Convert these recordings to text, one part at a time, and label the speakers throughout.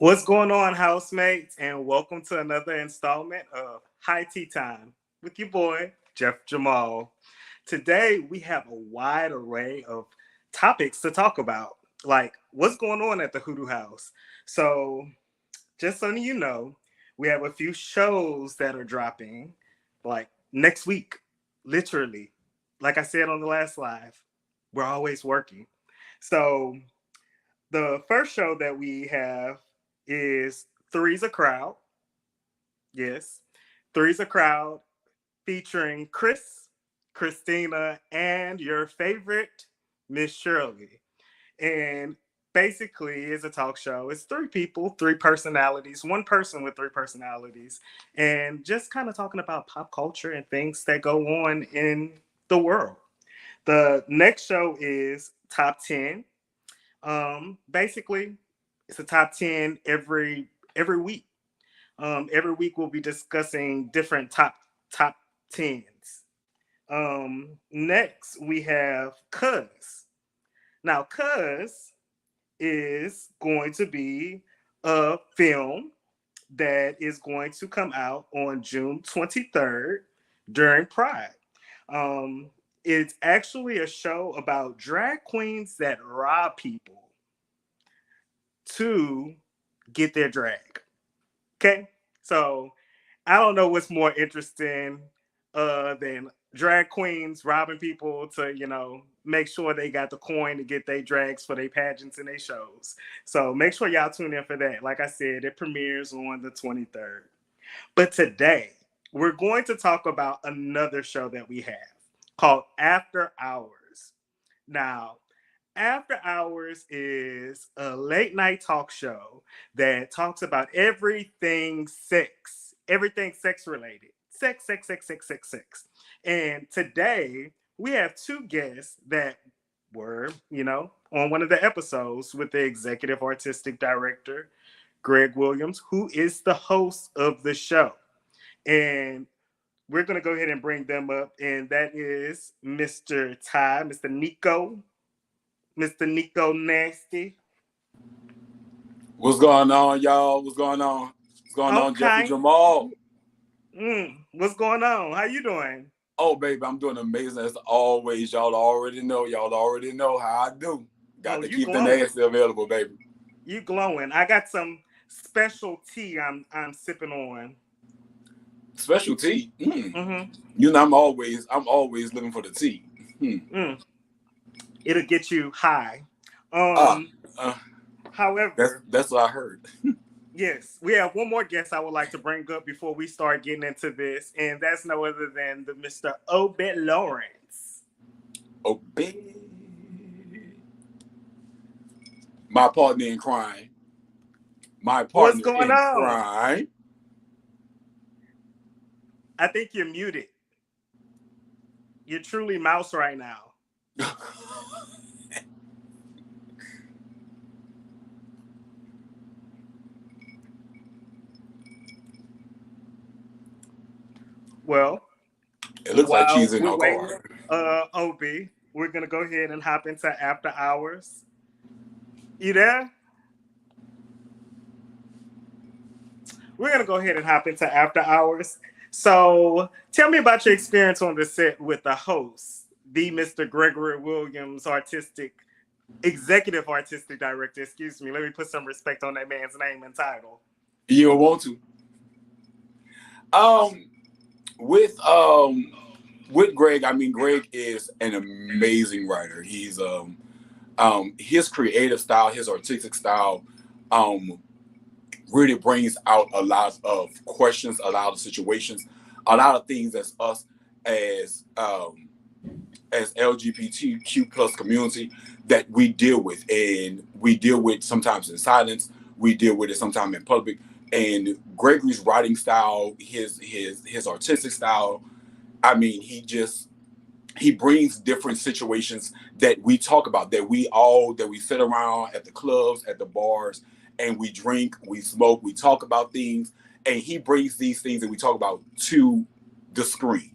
Speaker 1: What's going on, housemates? And welcome to another installment of High Tea Time with your boy, Jeff Jamal. Today, we have a wide array of topics to talk about, like what's going on at the Hoodoo House. So, just so you know, we have a few shows that are dropping like next week, literally. Like I said on the last live, we're always working. So, the first show that we have is Three's a Crowd. Yes. Three's a Crowd featuring Chris, Christina, and your favorite Miss Shirley. And basically it's a talk show. It's three people, three personalities, one person with three personalities, and just kind of talking about pop culture and things that go on in the world. The next show is Top 10. Basically, it's a top 10 every week. Every week we'll be discussing different top tens. Next we have Cuz. Now, Cuz is going to be a film that is going to come out on June 23rd during Pride. Um, it's actually a show about drag queens that rob people to get their drag. Okay? So I don't know what's more interesting than drag queens robbing people to, make sure they got the coin to get their drags for their pageants and their shows. So make sure y'all tune in for that. Like I said, it premieres on the 23rd. But today, we're going to talk about another show that we have called After Hours. Now, After Hours is a late night talk show that talks about everything sex related. Sex, sex, sex, sex, sex, sex. And today we have two guests that were, on one of the episodes with the executive artistic director, Greg Williams, who is the host of the show. And we're going to go ahead and bring them up. And that is Mr. Ty, Mr. Nico Nasty.
Speaker 2: What's going on, y'all? What's going on? What's going on, Jeffrey
Speaker 1: Okay.
Speaker 2: Jamal?
Speaker 1: What's going on? How you doing?
Speaker 2: Oh, baby, I'm doing amazing as always. Y'all already know how I do. Got to keep
Speaker 1: glowing.
Speaker 2: the nasty available, baby.
Speaker 1: You glowing. I got some special tea I'm sipping on.
Speaker 2: Special tea?
Speaker 1: Mm-hmm.
Speaker 2: You know, I'm always looking for the tea.
Speaker 1: It'll get you high. However,
Speaker 2: that's what I heard.
Speaker 1: Yes, we have one more guest I would like to bring up before we start getting into this, and that's no other than the Mr. Obed Lawrence.
Speaker 2: Obed. My partner in crime.
Speaker 1: What's going on?
Speaker 2: Crime.
Speaker 1: I think you're muted. You're truly mouse right now. Well,
Speaker 2: it looks like cheese in our car.
Speaker 1: Obi, we're gonna go ahead and hop into After Hours. You there? We're gonna go ahead and hop into After Hours. So, tell me about your experience on the set with the host, the Mr. Gregory Williams, executive artistic director. Excuse me. Let me put some respect on that man's name and title.
Speaker 2: You don't want to. With Greg, I mean, Greg is an amazing writer. He's his creative style, his artistic style, really brings out a lot of questions, a lot of situations, a lot of things as us as LGBTQ plus community that we deal with, and we deal with sometimes in silence, we deal with it sometimes in public. And Gregory's writing style, his artistic style, I mean, he brings different situations that we talk about, that we sit around at the clubs, at the bars, and we drink, we smoke, we talk about things, and he brings these things that we talk about to the screen.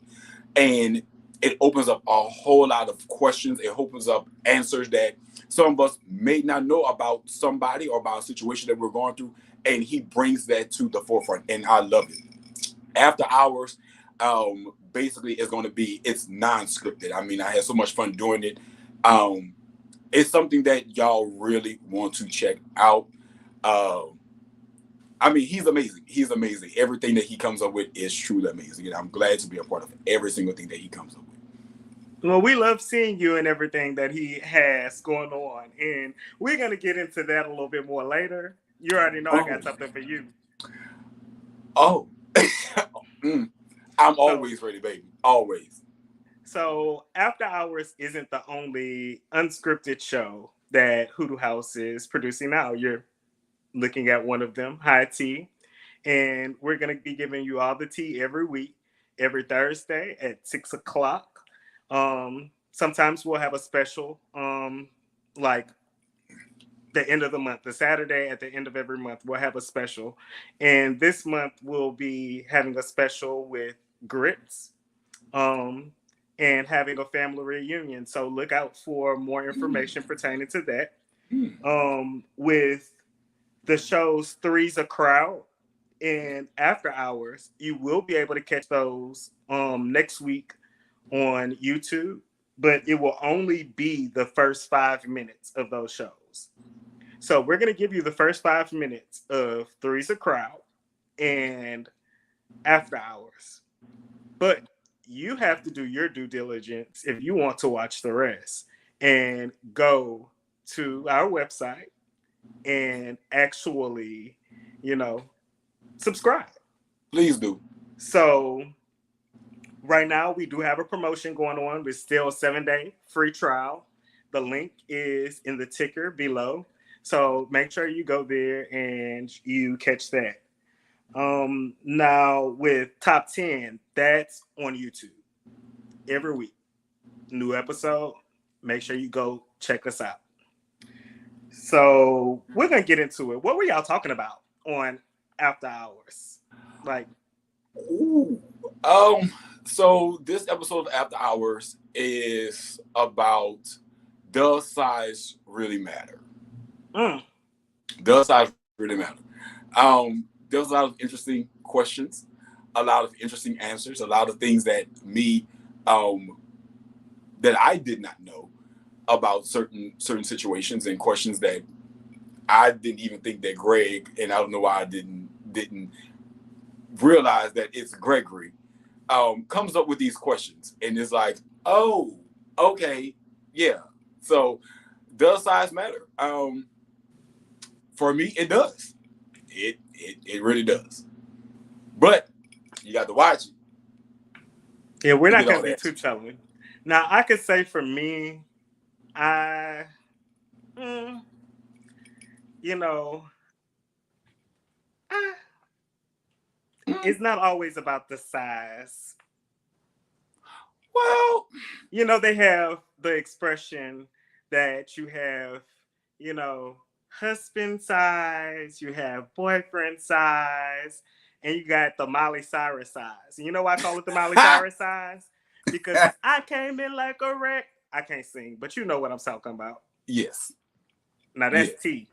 Speaker 2: And it opens up a whole lot of questions. It opens up answers that some of us may not know about somebody or about a situation that we're going through. and he brings that to the forefront, and I love it. After Hours, basically is going to be, it's non-scripted. I mean, I had so much fun doing it. It's something that y'all really want to check out. I mean, he's amazing. He's amazing. Everything that he comes up with is truly amazing, and I'm glad to be a part of every single thing that he comes up with.
Speaker 1: Well, we love seeing you and everything that he has going on, and we're gonna get into that a little bit more later. You already know I got something for you.
Speaker 2: Oh, I'm
Speaker 1: So,
Speaker 2: always ready, baby. Always.
Speaker 1: so After Hours isn't the only unscripted show that Hoodoo House is producing now. You're looking at one of them, High Tea, and we're gonna be giving you all the tea every week, every Thursday at 6 o'clock. Sometimes we'll have a special, like the end of the month, the Saturday at the end of every month, we'll have a special. And this month we'll be having a special with grits, um, and having a family reunion. So look out for more information pertaining to that. With the show's Three's a Crowd and After Hours, you will be able to catch those next week on YouTube, but it will only be the first 5 minutes of those shows. So we're going to give you the first 5 minutes of Three's a Crowd and After Hours. But you have to do your due diligence if you want to watch the rest and go to our website and actually, you know, subscribe.
Speaker 2: Please do.
Speaker 1: So right now we do have a promotion going on. It's still a 7-day free trial. The link is in the ticker below. So make sure you go there and you catch that. Now with Top 10, that's on YouTube every week. New episode. Make sure you go check us out. So we're gonna get into it. What were y'all talking about on After Hours? Like,
Speaker 2: Ooh. So this episode of After Hours is about, does size really matter? Does size really matter? There's a lot of interesting questions, a lot of interesting answers, a lot of things that that I did not know about certain situations, and questions that I didn't even think that Greg, and I don't know why I didn't realize that it's Gregory, comes up with these questions, and it's like, oh, okay, yeah. So does size matter? For me, it does. It really does. But you got to watch it.
Speaker 1: yeah, we're not gonna be too telling. Now, I could say for me, I, you know, I, it's not always about the size.
Speaker 2: Well,
Speaker 1: You know, they have the expression that you have, you know, husband size, you have boyfriend size, and you got the Miley Cyrus size. And you know why I call it the Miley Cyrus size? Because I came in like a wreck. I can't sing, but you know what I'm talking about.
Speaker 2: yes.
Speaker 1: Now that's
Speaker 2: Yes.
Speaker 1: T.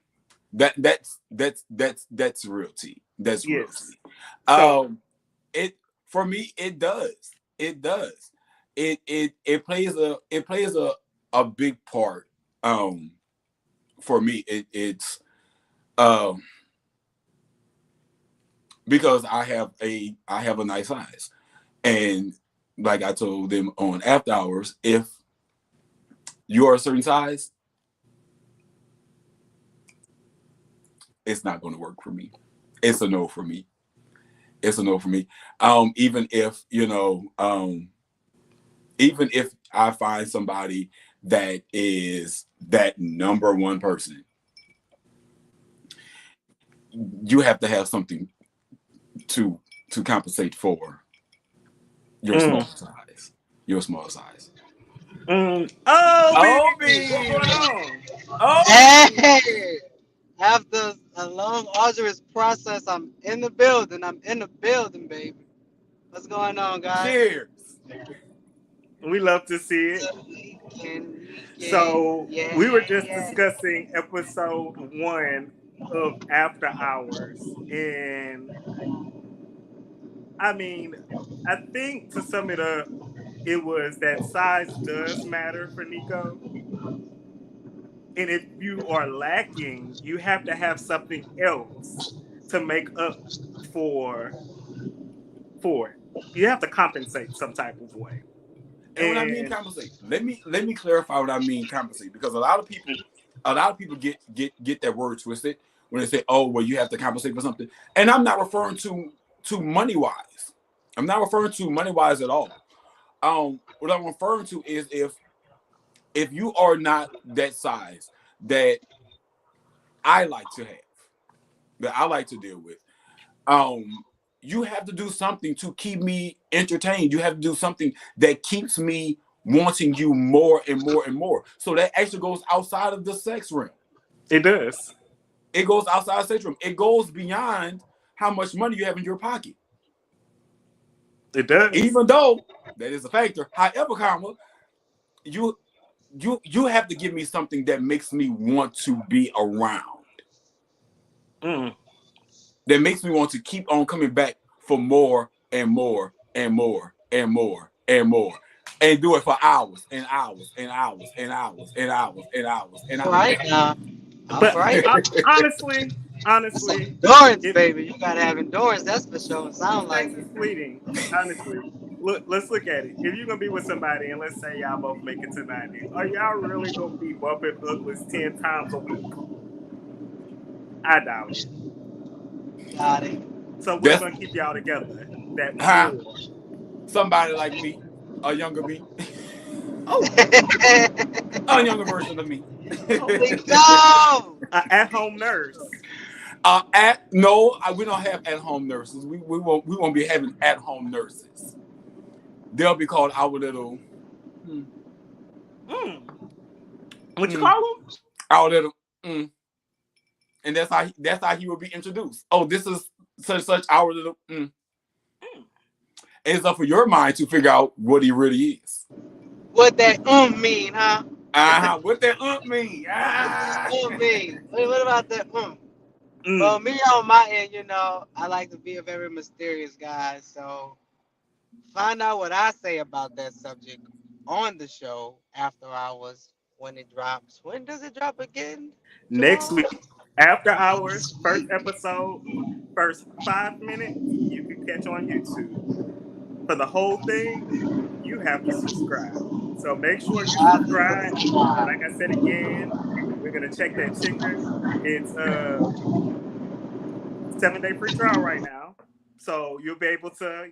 Speaker 2: That's real tea. That's real
Speaker 1: Yes.
Speaker 2: tea.
Speaker 1: So,
Speaker 2: It, for me, it does. It does. It plays a big part. For me, it's because I have a nice size, and like I told them on After Hours, if you're a certain size, it's not going to work for me. It's a no for me. It's a no for me. Even if even if I find somebody that is that number one person, you have to have something to compensate for your small size. Your small size.
Speaker 1: Oh, baby, what's
Speaker 2: Obi!
Speaker 1: going on?
Speaker 2: Obi!
Speaker 3: Hey, after a long, arduous process, I'm in the building. I'm in the building, baby. What's going on, guys?
Speaker 2: Cheers.
Speaker 1: We love to see it.
Speaker 3: Weekend,
Speaker 1: So we were just
Speaker 3: yeah.
Speaker 1: discussing episode 1 of After Hours. And I mean, I think to sum it up, it was that size does matter for Nico. And if you are lacking, you have to have something else to make up for for it. You have to compensate some type of way.
Speaker 2: And when I mean
Speaker 1: And
Speaker 2: compensate, let me clarify what I mean compensate, because a lot of people get that word twisted when they say, "Oh, well, you have to compensate for something," and I'm not referring to money wise. I'm not referring to money wise at all. What I'm referring to is if you are not that size that I like to have, that I like to deal with, um, you have to do something to keep me entertained. You have to do something that keeps me wanting you more and more and more. So that actually goes outside of the sex realm.
Speaker 1: it does.
Speaker 2: It goes outside the sex realm. It goes beyond how much money you have in your pocket.
Speaker 1: It does.
Speaker 2: Even though that is a factor. However, comma, you you have to give me something that makes me want to be around.
Speaker 1: Mm.
Speaker 2: That makes me want to keep on coming back for more and more and more and more and more, and do it for hours and hours and hours and hours and hours and hours and
Speaker 3: All
Speaker 2: hours.
Speaker 3: right now. All
Speaker 1: But
Speaker 3: right.
Speaker 1: honestly,
Speaker 3: That's some
Speaker 1: honestly,
Speaker 3: endurance,
Speaker 1: if
Speaker 3: baby. You gotta have endurance. That's for sure. Sound like
Speaker 1: sex is
Speaker 3: it.
Speaker 1: fleeting, honestly, let's look at it. If you're gonna be with somebody and let's say y'all both make it to 90, are y'all really gonna be bumping uglies 10 times a week? I doubt it.
Speaker 3: Got it.
Speaker 1: So what's
Speaker 2: That's
Speaker 1: gonna keep y'all together? That
Speaker 2: huh?
Speaker 1: more.
Speaker 2: Somebody like me, a younger me,
Speaker 1: Oh,
Speaker 2: a younger version of me.
Speaker 3: Holy go!
Speaker 1: at home nurse.
Speaker 2: We don't have at home nurses. We won't be having at home nurses. They'll be called our little mm,
Speaker 1: Mm. What you
Speaker 2: mm,
Speaker 1: call them?
Speaker 2: our little mm. And that's how he will be introduced. Oh, this is such our little mm.
Speaker 1: Mm.
Speaker 2: It's up for your mind to figure out what he really is.
Speaker 3: What that mean, huh?
Speaker 2: What that mean?
Speaker 3: What that mean? What about that Well,
Speaker 1: Mm.
Speaker 3: me on my end, I like to be a very mysterious guy. So find out what I say about that subject on the show after hours when it drops. When does it drop again,
Speaker 1: Next
Speaker 3: Jamal?
Speaker 1: week, after hours,
Speaker 3: Next
Speaker 1: first
Speaker 3: week.
Speaker 1: episode, first 5 minutes, you can catch on YouTube. For the whole thing, you have to subscribe. So make sure you
Speaker 3: I just
Speaker 1: subscribe. Like
Speaker 3: subscribe.
Speaker 1: I said again, we're gonna check that ticker. It's 7 day free trial right now. So you'll be able to,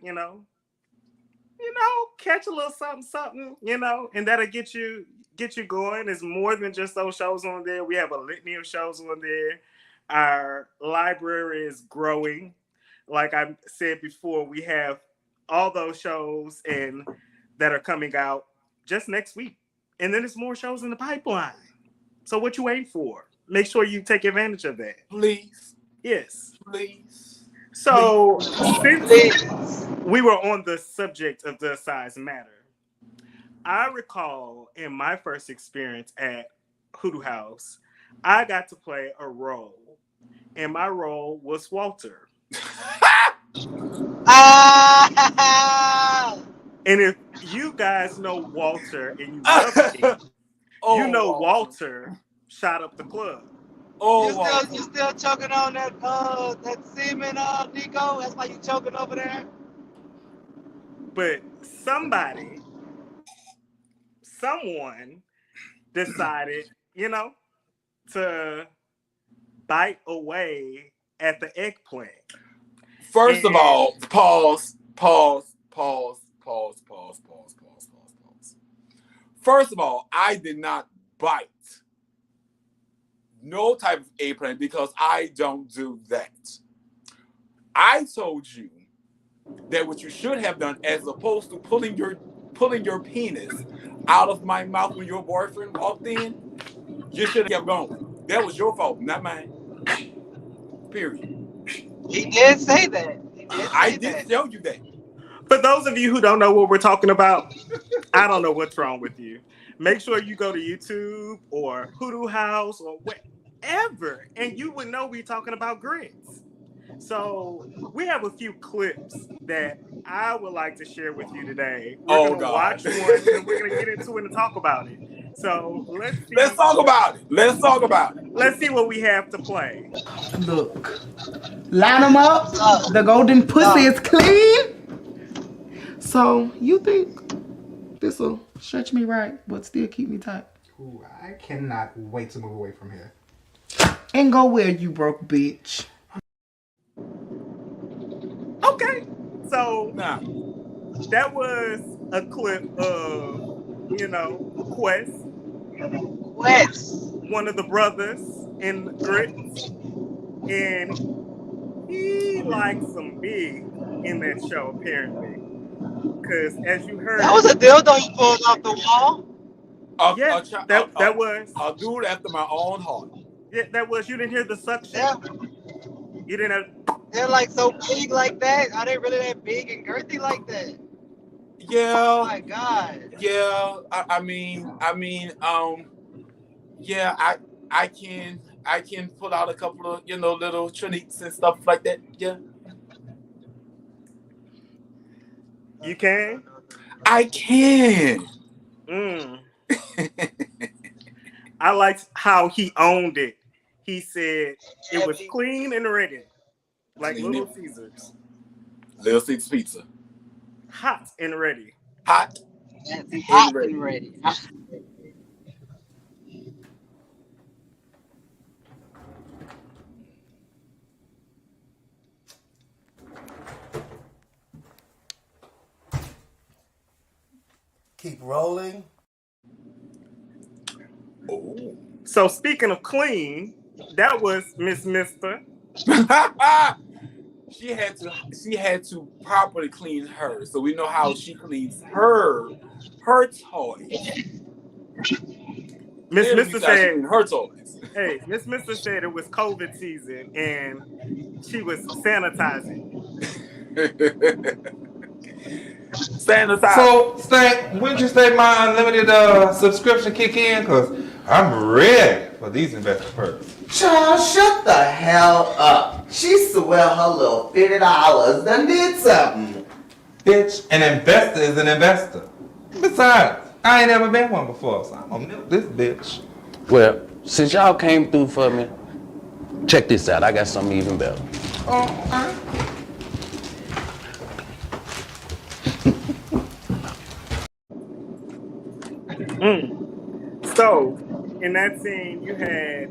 Speaker 1: catch a little something, something, and that'll get you going. It's more than just those shows on there. We have a litany of shows on there. Our library is growing. Like I said before, we have all those shows and that are coming out just next week. And then there's more shows in the pipeline. So what you waiting for? Make sure you take advantage of that.
Speaker 2: Please,
Speaker 1: Yes.
Speaker 2: please, please.
Speaker 1: So since
Speaker 3: Please.
Speaker 1: we were on the subject of Does Size Matter, I recall in my first experience at Hoodoo House, I got to play a role, and my role was Walter.
Speaker 3: Ah!
Speaker 1: And if you guys know Walter and you love me, you
Speaker 2: Oh,
Speaker 1: know
Speaker 2: Walter.
Speaker 1: Walter shot up the club.
Speaker 2: Oh,
Speaker 3: You still
Speaker 2: Walter.
Speaker 3: you still choking on that semen, Nico? That's why you choking over there?
Speaker 1: But someone decided, to bite away at the eggplant.
Speaker 2: First of
Speaker 1: And
Speaker 2: all, pause, pause, pause, pause, pause, pause, pause, pause, pause. First of all, I did not bite no type of eggplant because I don't do that. I told you that what you should have done, as opposed to pulling your penis out of my mouth when your boyfriend walked in, you should have kept going. That was your fault, not mine. Period.
Speaker 3: He did say that. He did
Speaker 2: I
Speaker 3: say
Speaker 2: did
Speaker 3: that.
Speaker 2: tell you that.
Speaker 1: for those of you who don't know what we're talking about, I don't know what's wrong with you. Make sure you go to YouTube or Hoodoo House or what. ever. And you would know we're talking about grits. So we have a few clips that I would like to share with you today. We're
Speaker 2: Oh
Speaker 1: gonna
Speaker 2: God.
Speaker 1: watch one and we're gonna get into it and talk about it. So let's
Speaker 2: Let's
Speaker 1: see.
Speaker 2: talk about it. Let's talk about it.
Speaker 1: Let's see what we have to play.
Speaker 4: Look, line them up.
Speaker 3: What's up?
Speaker 4: The golden pussy
Speaker 3: What's
Speaker 4: is clean. So you think this'll stretch me right, but still keep me tight?
Speaker 5: Ooh, I cannot wait to move away from here.
Speaker 4: And go where, you broke bitch.
Speaker 1: Okay. So
Speaker 2: Nah.
Speaker 1: that was a clip of, Quest,
Speaker 3: Quest.
Speaker 1: one of the brothers in Grits. And he likes some big in that show, apparently. Because as you heard,
Speaker 3: That was a dildo you pulled off the wall.
Speaker 1: that was
Speaker 2: a dude after my own heart.
Speaker 1: that was. You didn't hear the suction.
Speaker 3: Yeah,
Speaker 1: You didn't have.
Speaker 3: they're like so big like that. Are they really that big and girthy like that?
Speaker 2: Yeah.
Speaker 3: Oh my God.
Speaker 2: Yeah. Yeah. I can pull out a couple of little triniques and stuff like that. Yeah.
Speaker 1: You can.
Speaker 2: I can.
Speaker 1: I liked how he owned it. He said it was
Speaker 3: Heavy.
Speaker 1: clean and ready, like
Speaker 2: Clean
Speaker 1: Little
Speaker 2: it.
Speaker 1: Caesars.
Speaker 2: Little Caesars pizza.
Speaker 1: Hot and ready.
Speaker 2: Hot.
Speaker 3: That's hot and ready.
Speaker 6: Keep rolling.
Speaker 2: Oh.
Speaker 1: So speaking of clean, that was Miss Mister.
Speaker 2: She had to properly clean her, so we know how she cleans her toys.
Speaker 1: Miss Mister said,
Speaker 2: her toys.
Speaker 1: "Hey, Miss Mister said it was COVID season and she was sanitizing."
Speaker 2: Sanitize.
Speaker 7: So, Stank, when did you say my unlimited subscription kick in? Because I'm ready for these investment perks.
Speaker 6: Child, shut the hell up. She swear her little $50 done did something.
Speaker 7: Bitch, an investor is an investor. Besides, I ain't ever been one before, so I'm gonna milk this bitch.
Speaker 8: Well, since y'all came through for me, check this out. I got something even better.
Speaker 7: Oh,
Speaker 1: So in that scene, you had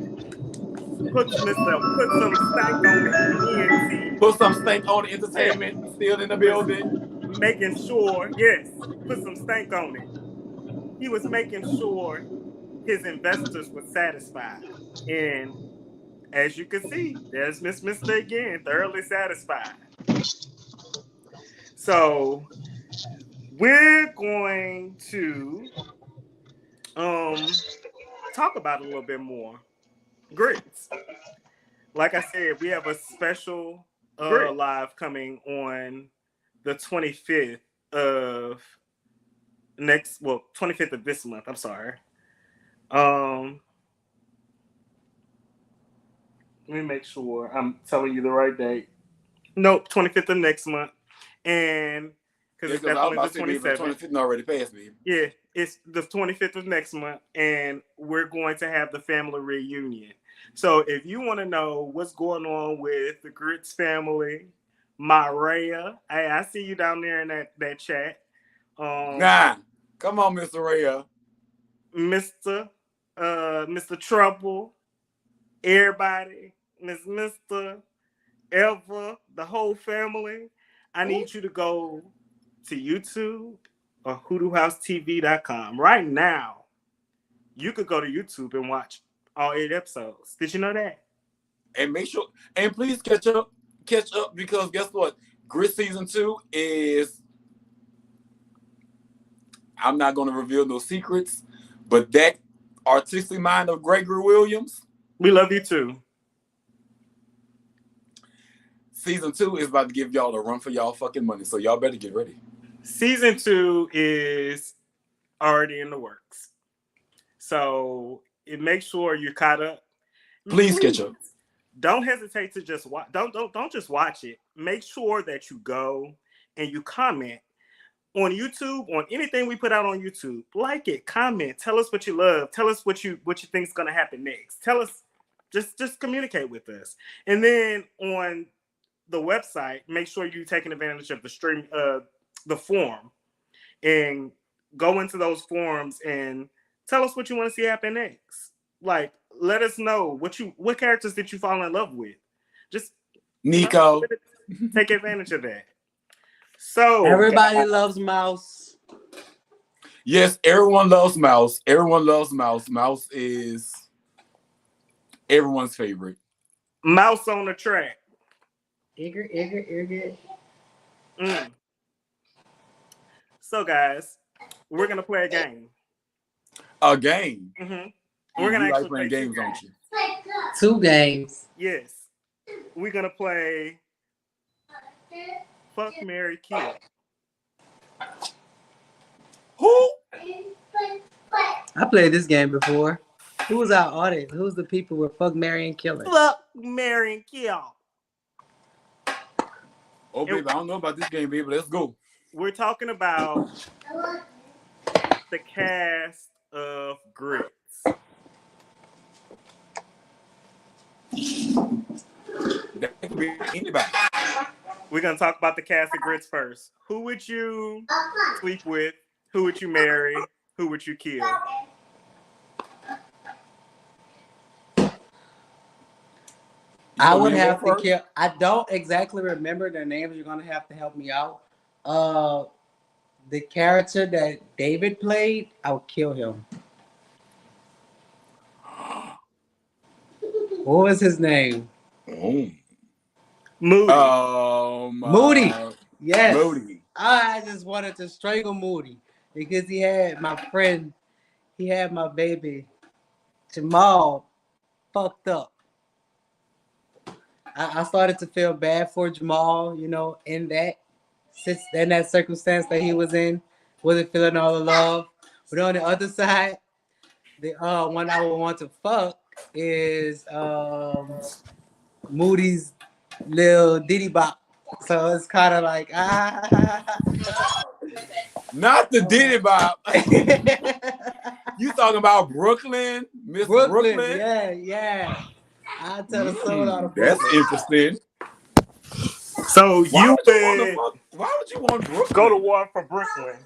Speaker 1: put some stank on it. ENT.
Speaker 2: Put some stank on the entertainment still in the building.
Speaker 1: Making sure, yes, put some stank on it. He was making sure his investors were satisfied. And as you can see, there's Miss Mister again, thoroughly satisfied. So we're going to talk about it a little bit more. Grits. Like I said, we have a special live coming on the 25th of 25th of this month. I'm sorry. Let me make sure I'm telling you the right date. Nope, 25th of next month. And because it's definitely the 27th.
Speaker 2: 25th already passed me.
Speaker 1: Yeah, it's the 25th of next month, and we're going to have the family reunion. So if you want to know what's going on with the Grits family, Maria, hey, I see you down there in that chat.
Speaker 2: Come on, Mr. Rhea.
Speaker 1: Mr. Trouble, everybody, Miss Mister, Eva, the whole family. I need you to go to YouTube or HoodooHouseTV.com right now. You could go to YouTube and watch all 8 episodes. Did you know that?
Speaker 2: And make sure, and please catch up because guess what? Grit season 2 is. I'm not going to reveal no secrets, but that artistic mind of Gregory Williams.
Speaker 1: We love you too.
Speaker 2: Season 2 is about to give y'all a run for y'all fucking money, so y'all better get ready.
Speaker 1: Season 2 is already in the works. So make sure you're caught up.
Speaker 2: Please catch up.
Speaker 1: Don't hesitate to just watch. Don't just watch it. Make sure that you go and you comment on YouTube, on anything we put out on YouTube. Like it, comment, tell us what you love, tell us what you think is gonna happen next. Tell us, just communicate with us. And then on the website, make sure you're taking advantage of the forum, and go into those forums and tell us what you want to see happen next. Like, let us know what characters did you fall in love with. Just
Speaker 2: Nico,
Speaker 1: take advantage of that. So
Speaker 3: everybody loves Mouse.
Speaker 2: Yes, everyone loves Mouse. Everyone loves Mouse. Mouse is everyone's favorite.
Speaker 1: Mouse on the track.
Speaker 3: Igger.
Speaker 1: So, guys, we're gonna play a game.
Speaker 2: A game.
Speaker 1: We're gonna
Speaker 2: you
Speaker 1: actually
Speaker 2: like playing
Speaker 1: play
Speaker 2: games, don't you?
Speaker 3: 2 games.
Speaker 1: Yes, we're gonna play Fuck, Marry, Kill.
Speaker 2: Who?
Speaker 3: I played this game before. Who's our audience? Who's the people with Fuck, Marry, and Kill?
Speaker 1: Fuck, Marry, and Kill.
Speaker 2: Oh, baby, I don't know about this game, baby. Let's go.
Speaker 1: We're talking about the cast of Grits.
Speaker 2: That could be anybody.
Speaker 1: We're gonna talk about the cast of Grits first. Who would you sleep with? Who would you marry? Who would you kill?
Speaker 3: I would have to kill. I don't exactly remember their names. You're gonna have to help me out. The character that David played, I would kill him. What was his name?
Speaker 2: Oh.
Speaker 1: Moody.
Speaker 3: Moody. Yes.
Speaker 2: Moody.
Speaker 3: I just wanted to strangle Moody because he had my friend, he had my baby Jamal fucked up. I started to feel bad for Jamal, you know, in that circumstance that he was in, wasn't feeling all the love. But on the other side, the one I would want to fuck is Moody's little Diddy Bop. So it's kind of like
Speaker 2: Not the Diddy Bop. You talking about Brooklyn, Miss Brooklyn?
Speaker 3: Yeah. I tell the soul out of
Speaker 2: That's
Speaker 3: Brooklyn.
Speaker 2: interesting.
Speaker 1: So
Speaker 2: why
Speaker 1: you
Speaker 2: would you want Brooklyn?
Speaker 1: Go to war for Brooklyn.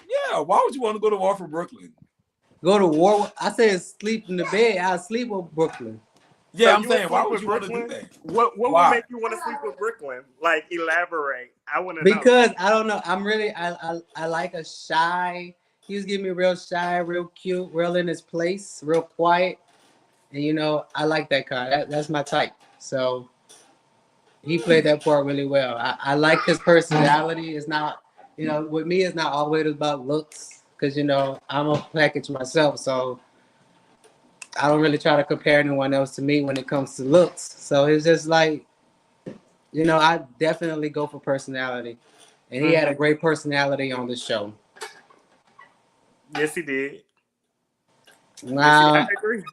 Speaker 2: Yeah, why would you want to go to war for Brooklyn?
Speaker 3: Go to war. I said sleep in the bed. I sleep with Brooklyn.
Speaker 2: Yeah,
Speaker 1: So
Speaker 2: I'm saying, why would you want to do that?
Speaker 1: What would make you want to sleep with Brooklyn? Like, elaborate. I want to know.
Speaker 3: Because I don't know. I'm really I like a shy. He was giving me real shy, real cute, real in his place, real quiet. And you know, I like that kind. That's my type. So he played that part really well. I like his personality. It's not, you know, with me, it's not always about looks. Because, you know, I'm a package myself. So I don't really try to compare anyone else to me when it comes to looks. So it's just like, you know, I definitely go for personality. And he had a great personality on the show.
Speaker 1: Yes, he did.
Speaker 3: Now,
Speaker 1: I agree.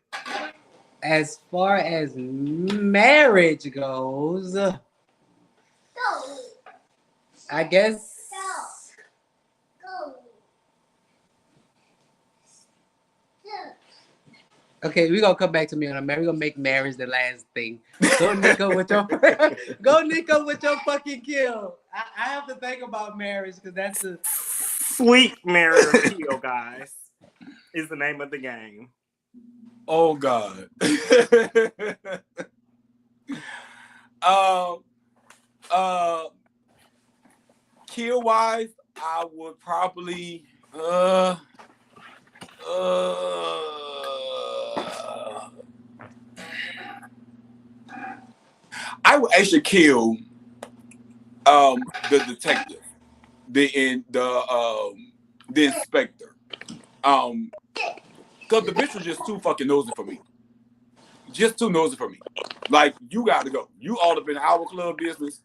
Speaker 3: as far as marriage goes, I guess. Okay, we're gonna come back to me on a marriage. We're gonna make marriage the last thing. Go Nico with your fucking kill. I have to think about marriage because that's the
Speaker 1: Sweet Mary or Kill, guys, is the name of the game.
Speaker 2: Oh God. Kill wise, I would probably I would actually kill the detective, the inspector. Because the bitch was just too fucking nosy for me. Just too nosy for me. Like, you gotta go. You all up in our club business.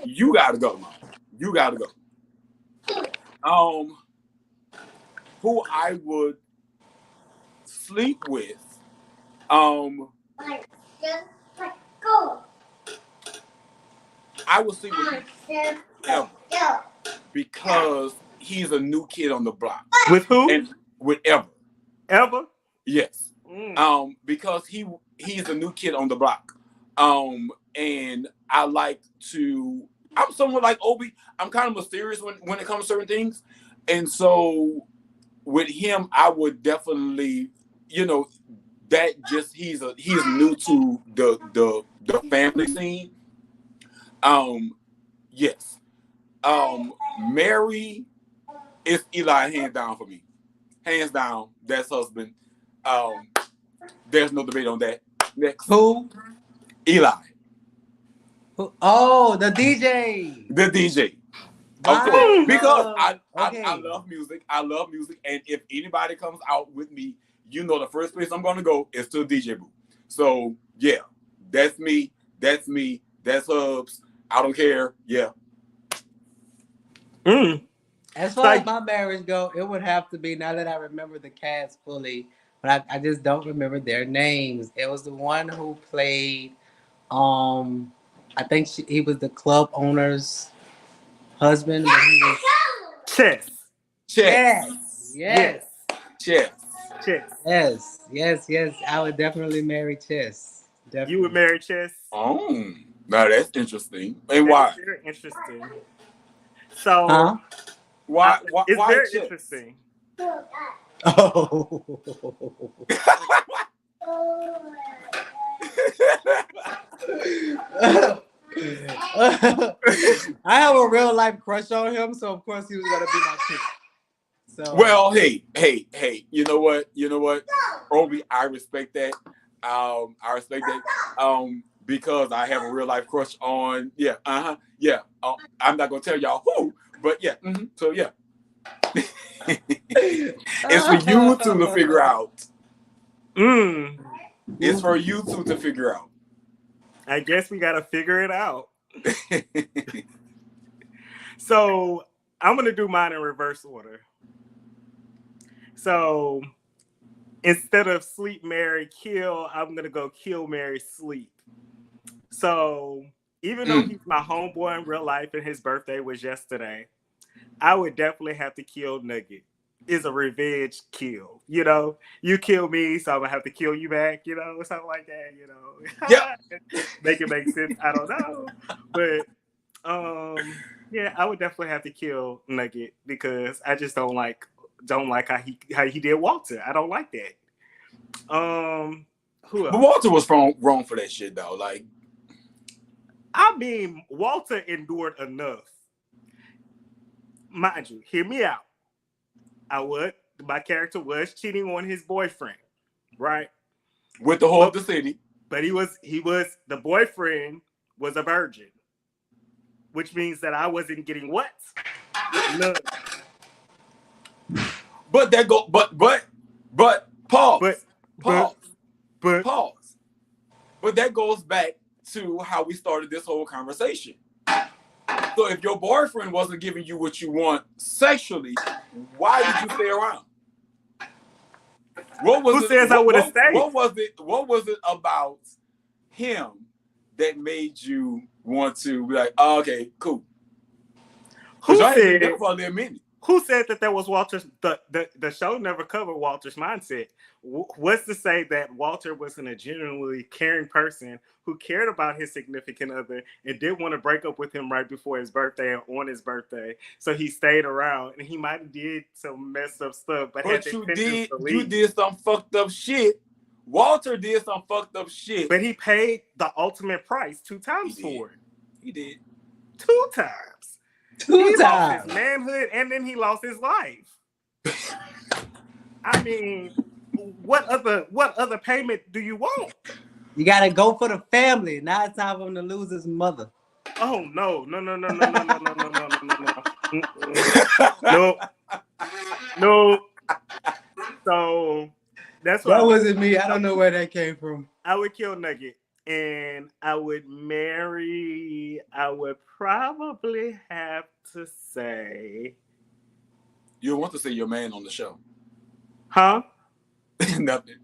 Speaker 2: You gotta go, man. You gotta go. Who I would sleep with, I would sleep with ever because he's a new kid on the block.
Speaker 1: With who?
Speaker 2: And with ever.
Speaker 1: Ever?
Speaker 2: Yes. Because he's a new kid on the block. And I like to. I'm somewhat like Obi. I'm kind of mysterious when it comes to certain things, and so with him, I would definitely, that just he's new to the family scene. Yes. Mary is Eli hands down for me. Hands down, that's husband. There's no debate on that. Next.
Speaker 3: Who?
Speaker 2: Eli.
Speaker 3: Oh, the DJ.
Speaker 2: The DJ. Of
Speaker 3: Right.
Speaker 2: course. Because
Speaker 3: Okay.
Speaker 2: I love music. I love music. And if anybody comes out with me, the first place I'm gonna go is to a DJ booth. So yeah, that's me. That's me. That's Hubs. I don't care. Yeah.
Speaker 3: As far as my marriage go, it would have to be, now that I remember the cast fully, but I just don't remember their names. It was the one who played, I think he was the club owner's husband. But he was...
Speaker 1: Chess.
Speaker 3: Yes.
Speaker 1: Chess.
Speaker 3: Yes. I would definitely marry Chess. Definitely.
Speaker 1: You would marry Chess?
Speaker 2: Oh, now that's interesting. And why?
Speaker 1: That's very interesting. So,
Speaker 2: why?
Speaker 1: It's
Speaker 2: why
Speaker 1: very
Speaker 2: Chess?
Speaker 1: interesting.
Speaker 3: Oh. I have a real life crush on him, so of course he was gonna be my pick. So
Speaker 2: well, hey, you know what, Obi, I respect that. Because I have a real life crush on I'm not gonna tell y'all who, but yeah. So yeah, it's for you two to figure out. It's for you two to figure out.
Speaker 1: I guess we gotta figure it out. So I'm gonna do mine in reverse order. So instead of sleep, marry, kill, I'm gonna go kill, marry, sleep. So even though he's my homeboy in real life and his birthday was yesterday, I would definitely have to kill Nugget. It's a revenge kill. You kill me, so I'm gonna have to kill you back, something like that,
Speaker 2: Yeah.
Speaker 1: Make it make sense. I don't know. But yeah, I would definitely have to kill Nugget because I just don't like how he did Walter. I don't like that. Who else?
Speaker 2: But Walter was wrong for that shit though. Like,
Speaker 1: I mean, Walter endured enough. Mind you, hear me out. My character was cheating on his boyfriend, right?
Speaker 2: With the whole of the city.
Speaker 1: But the boyfriend was a virgin, which means that I wasn't getting what? None.
Speaker 2: But pause. Pause. But that goes back to how we started this whole conversation. So if your boyfriend wasn't giving you what you want sexually, why did you stay around? Who says I would have stayed? What was it about him that made you want to be like, oh, okay, cool?
Speaker 1: Who said that was Walter's? The show never covered Walter's mindset. What's to say that Walter wasn't a genuinely caring person who cared about his significant other and didn't want to break up with him right before his birthday and on his birthday? So he stayed around, and he might have did some messed up stuff. But you
Speaker 2: did some fucked up shit. Walter did some fucked up shit.
Speaker 1: But he paid the ultimate price 2 times for it.
Speaker 2: He did
Speaker 1: 2 times.
Speaker 3: He
Speaker 1: lost his manhood and then he lost his life. I mean, what other payment do you want?
Speaker 3: You gotta go for the family. Now it's time for him to lose his mother.
Speaker 1: Oh no. No. So that's what
Speaker 3: that wasn't me. I don't know where that came from.
Speaker 1: I would kill Nugget. And I would probably have to say.
Speaker 2: You want to say your man on the show.
Speaker 1: Huh?
Speaker 2: Nothing.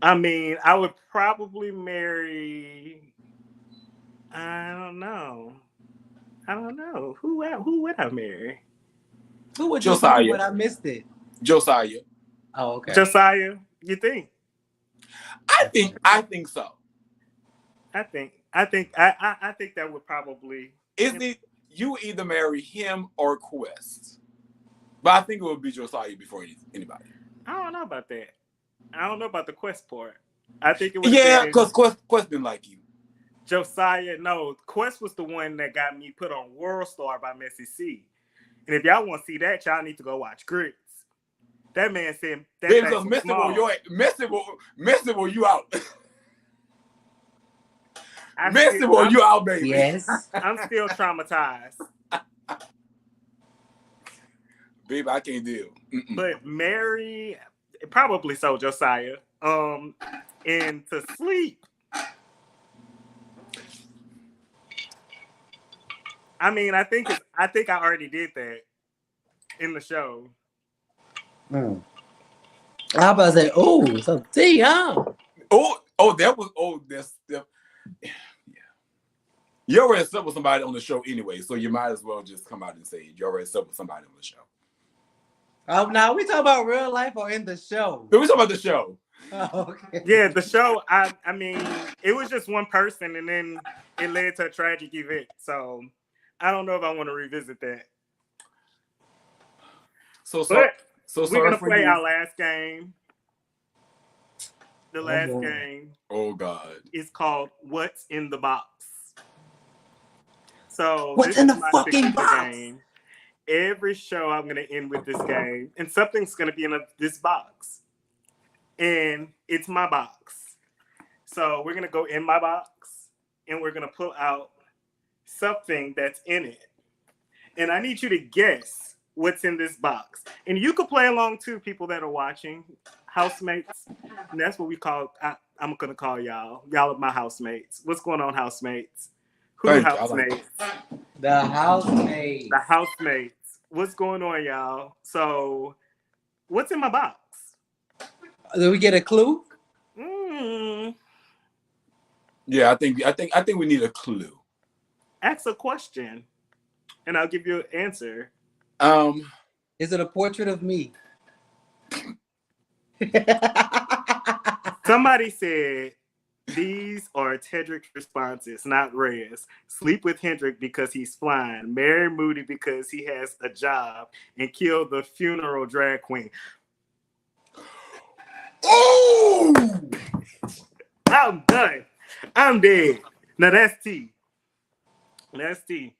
Speaker 1: I mean, I would probably marry. I don't know. I don't know. Who would I marry?
Speaker 3: Who would you
Speaker 2: Josiah.
Speaker 3: marry when I missed it?
Speaker 2: Josiah.
Speaker 3: Oh, okay.
Speaker 1: Josiah, you think?
Speaker 2: I think so.
Speaker 1: I think that would probably.
Speaker 2: You either marry him or Quest. But I think it would be Josiah before anybody.
Speaker 1: I don't know about that. I don't know about the Quest part. I think it would.
Speaker 2: Yeah, because Quest didn't like you.
Speaker 1: Josiah, no, Quest was the one that got me put on World Star by Messy C. And if y'all want to see that, y'all need to go watch Grits. That man said that
Speaker 2: because Messy will you out. Messy will you out, baby.
Speaker 3: Yes.
Speaker 1: I'm still traumatized.
Speaker 2: Baby, I can't deal. Mm-mm.
Speaker 1: But Mary, probably so, Josiah. And to sleep. I mean, I think I already did that in the show.
Speaker 3: I was about to say, oh, some tea, huh?
Speaker 2: That's yeah. You already slept with somebody on the show anyway, so you might as well just come out and say it. You already slept with somebody on the show.
Speaker 3: Now we talking about real life or in the show?
Speaker 2: We talking about the show.
Speaker 3: Oh, okay.
Speaker 1: Yeah, the show. I mean, it was just one person, and then it led to a tragic event. So I don't know if I want to revisit that.
Speaker 2: So
Speaker 1: we're gonna play our last game. The last game.
Speaker 2: Oh God.
Speaker 1: Is called What's in the Box. So
Speaker 3: what's in the fucking box?
Speaker 1: Game. Every show I'm gonna end with this game, and something's gonna be in this box, and it's my box. So we're gonna go in my box, and we're gonna pull out something that's in it, and I need you to guess what's in this box. And you could play along too, people that are watching, housemates. And that's what we call. I'm gonna call y'all. Y'all are my housemates. What's going on, housemates? Who housemates?
Speaker 3: The housemates.
Speaker 1: The housemates. What's going on, y'all? So, what's in my box?
Speaker 3: Did we get a clue?
Speaker 2: Yeah, I think we need a clue.
Speaker 1: Ask a question, and I'll give you an answer.
Speaker 3: Is it a portrait of me?
Speaker 1: Somebody said these are Tedric's responses, not Reyes. Sleep with Hendrick because he's flying. Marry Moody because he has a job. And kill the funeral drag queen.
Speaker 2: Oh!
Speaker 1: I'm done. I'm dead. Now that's T. That's T.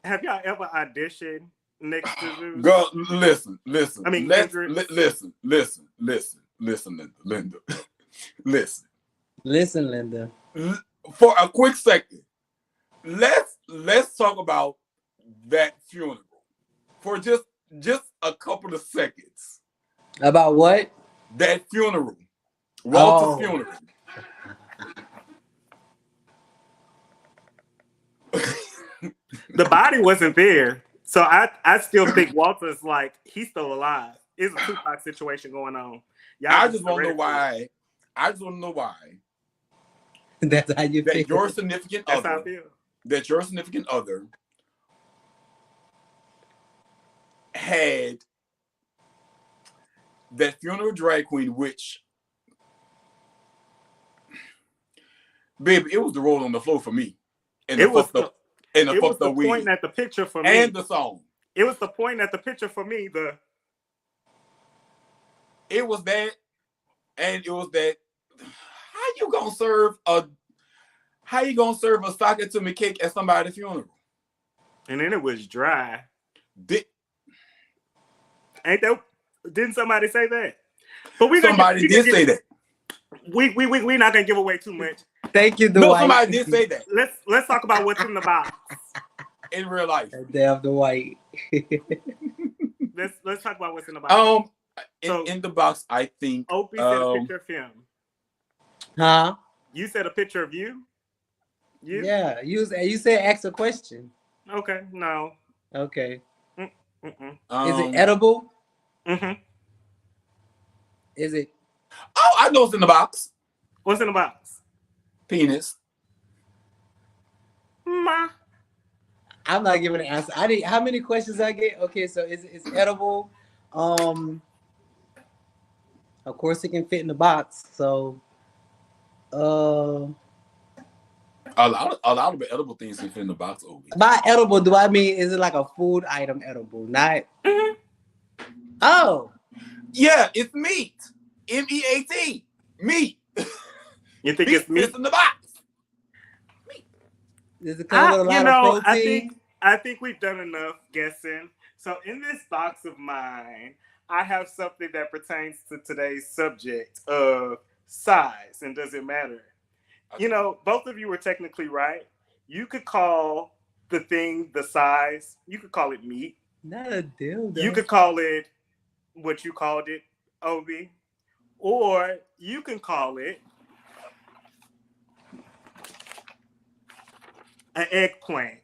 Speaker 1: Have y'all ever auditioned next to Zeus?
Speaker 2: Girl, listen.
Speaker 1: I mean,
Speaker 2: listen, Linda.
Speaker 3: Listen, Linda.
Speaker 2: For a quick second, let's talk about that funeral for just a couple of seconds.
Speaker 3: About what?
Speaker 2: That funeral, Walter's funeral.
Speaker 1: The body wasn't there, so I still think Walter's like he's still alive. It's a Tupac situation going on.
Speaker 2: I just want to know why. I just want to know why.
Speaker 3: That's how you feel.
Speaker 2: Your significant
Speaker 1: That's
Speaker 2: other.
Speaker 1: how I feel.
Speaker 2: That your significant other had that funeral drag queen, which, baby, it was the roll on the floor for me. And
Speaker 1: it was the
Speaker 2: weed.
Speaker 1: Point at the picture for me.
Speaker 2: And the song.
Speaker 1: It was the point at the picture for me.
Speaker 2: It was that, and it was that. How you gonna serve a Sakatumi cake at somebody's funeral?
Speaker 1: And then it was dry.
Speaker 2: Ain't
Speaker 1: that? Didn't somebody say that?
Speaker 2: But somebody did say that.
Speaker 1: We're not gonna give away too much.
Speaker 3: Thank you, Dwight.
Speaker 2: No, somebody did say that.
Speaker 1: Let's talk about what's in the box
Speaker 2: in real life.
Speaker 3: Damn, Dwight.
Speaker 1: let's talk about what's in the box.
Speaker 2: In the box, I think.
Speaker 1: Opie said a picture of him.
Speaker 3: Huh?
Speaker 1: You said a picture of you?
Speaker 3: Yeah, you said ask a question.
Speaker 1: Okay, no.
Speaker 3: Okay.
Speaker 1: Mm-mm.
Speaker 3: Is it edible?
Speaker 1: Mm-hmm.
Speaker 3: Is it
Speaker 2: Oh, I know it's in the box.
Speaker 1: What's in the box?
Speaker 2: Penis.
Speaker 1: Ma.
Speaker 3: I'm not giving an answer. I did. How many questions I get? Okay, so it's edible. Of course it can fit in the box. So, uh,
Speaker 2: A lot of the edible things can fit in the box. OB.
Speaker 3: by edible, do I mean is it like a food item edible? Not. Oh,
Speaker 2: Yeah, it's meat. MEAT. Meat.
Speaker 1: You think
Speaker 2: Meat
Speaker 1: it's meat?
Speaker 2: fits in the box.
Speaker 3: does it come with a lot of protein?
Speaker 1: I think we've done enough guessing. So in this box of mine, I have something that pertains to today's subject of size and does it matter? You know, both of you were technically right. You could call the thing the size. You could call it meat.
Speaker 3: Not a dildo.
Speaker 1: You could call it what you called it, Obi. Or you can call it an eggplant.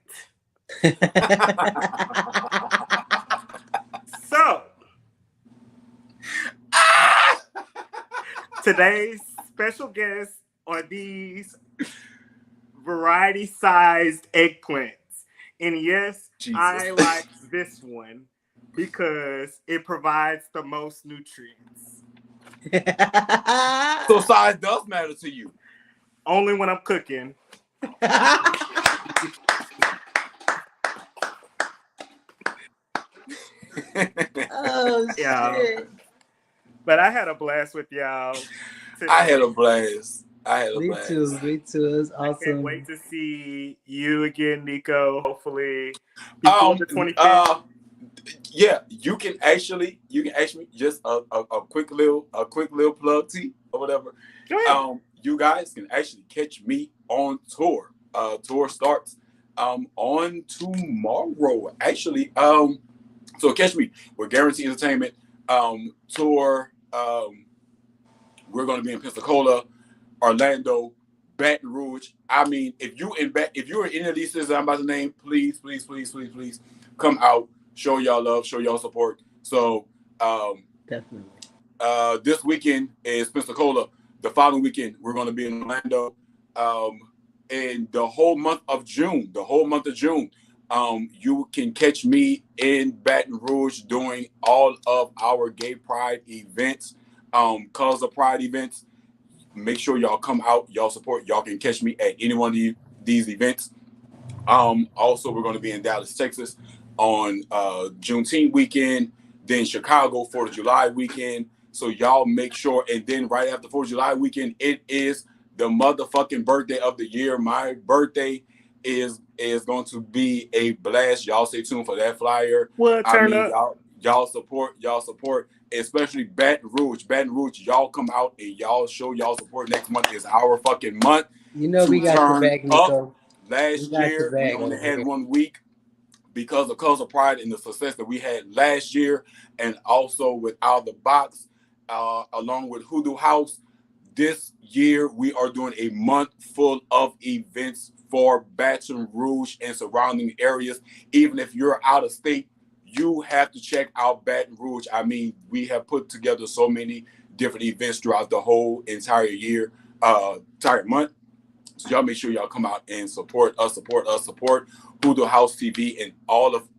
Speaker 1: So, today's special guests are these variety-sized eggplants. And yes,
Speaker 2: Jesus.
Speaker 1: I like this one because it provides the most nutrients.
Speaker 2: So size does matter to you.
Speaker 1: Only when I'm cooking.
Speaker 3: Oh
Speaker 1: Yeah.
Speaker 3: shit!
Speaker 1: But I had a blast with y'all today.
Speaker 2: I had a blast.
Speaker 3: Me too. Me too. It's
Speaker 1: I can't
Speaker 3: awesome.
Speaker 1: wait to see you again, Nico. Hopefully before the 25th.
Speaker 2: Yeah, you can actually just a quick little plug T or whatever.
Speaker 1: Go ahead.
Speaker 2: You guys can actually catch me on tour. Tour starts on tomorrow. Actually, so catch me with Guarantee Entertainment tour. We're going to be in Pensacola, Orlando, Baton Rouge. I mean, if you're in any of these cities I'm about to name, please come out, show y'all love, show y'all support. So
Speaker 3: Definitely.
Speaker 2: This weekend is Pensacola. The following weekend we're going to be in Orlando. And the whole month of June, you can catch me in Baton Rouge doing all of our gay pride events, Colors of Pride events. Make sure y'all come out, y'all support. Y'all can catch me at any one of these events. Also, we're going to be in Dallas, Texas on Juneteenth weekend, then Chicago 4th of July weekend. So y'all make sure, and then right after 4th of July weekend, it is the motherfucking birthday of the year. My birthday is going to be a blast. Y'all stay tuned for that flyer.
Speaker 1: Well, turn up.
Speaker 2: Y'all support, especially Baton Rouge. Baton Rouge, y'all come out and y'all show y'all support. Next month is our fucking month.
Speaker 3: You know we got your back, Nico.
Speaker 2: Last year, we only had 1 week because of Colors of Pride and the success that we had last year, and also with Out of the Box, along with Hoodoo House. This year, we are doing a month full of events for Baton Rouge and surrounding areas. Even if you're out of state, you have to check out Baton Rouge. I mean, we have put together so many different events throughout the whole entire year, entire month. So y'all make sure y'all come out and support support Hoodoo House TV and all of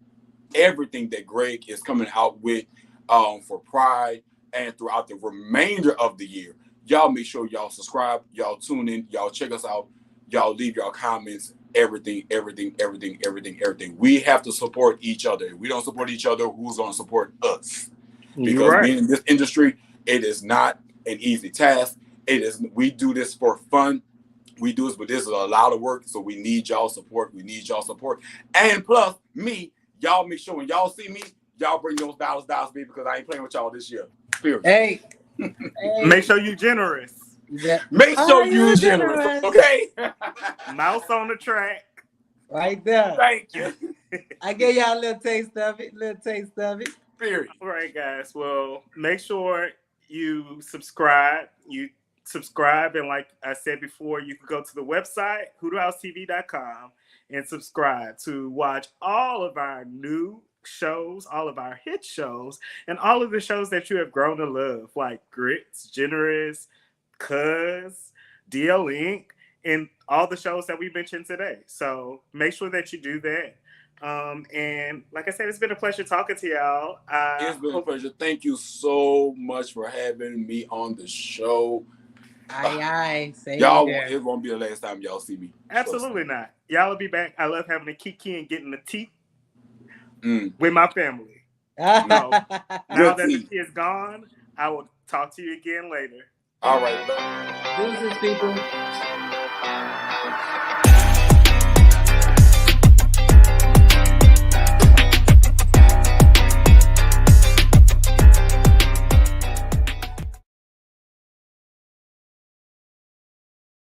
Speaker 2: everything that Greg is coming out with for Pride and throughout the remainder of the year. Y'all make sure y'all subscribe, y'all tune in, y'all check us out, y'all leave y'all comments, everything. We have to support each other. If we don't support each other, who's going to support us? Because being in this industry, it is not an easy task. We do this for fun. We do this, but this is a lot of work, so we need y'all support. And plus, y'all make sure when y'all see me, y'all bring those dollars, baby, because I ain't playing with y'all this year. Period.
Speaker 3: Hey.
Speaker 1: Make sure you're generous.
Speaker 3: Yeah.
Speaker 2: Make sure you're generous. Okay?
Speaker 1: Mouse on the track.
Speaker 3: Right there.
Speaker 2: Thank you.
Speaker 3: I gave y'all a little taste of it.
Speaker 2: Period.
Speaker 1: All right, guys. Well, make sure you subscribe. And like I said before, you can go to the website, hoodoohousetv.com, and subscribe to watch all of our new shows, all of our hit shows, and all of the shows that you have grown to love, like Grits, Generous, Cuz, DL Inc., and all the shows that we mentioned today. So make sure that you do that. And like I said, it's been a pleasure talking to y'all.
Speaker 2: It's been a pleasure. Thank you so much for having me on the show.
Speaker 3: Aye, same
Speaker 2: Y'all,
Speaker 3: here.
Speaker 2: it won't be the last time y'all see me.
Speaker 1: Absolutely not. Y'all will be back. I love having a kiki and getting the tea
Speaker 2: Mm.
Speaker 1: with my family.
Speaker 2: No.
Speaker 1: Now that
Speaker 2: Good
Speaker 1: the
Speaker 2: tea.
Speaker 1: tea is gone, I will talk to you again later.
Speaker 2: All right.
Speaker 3: Deuces, people.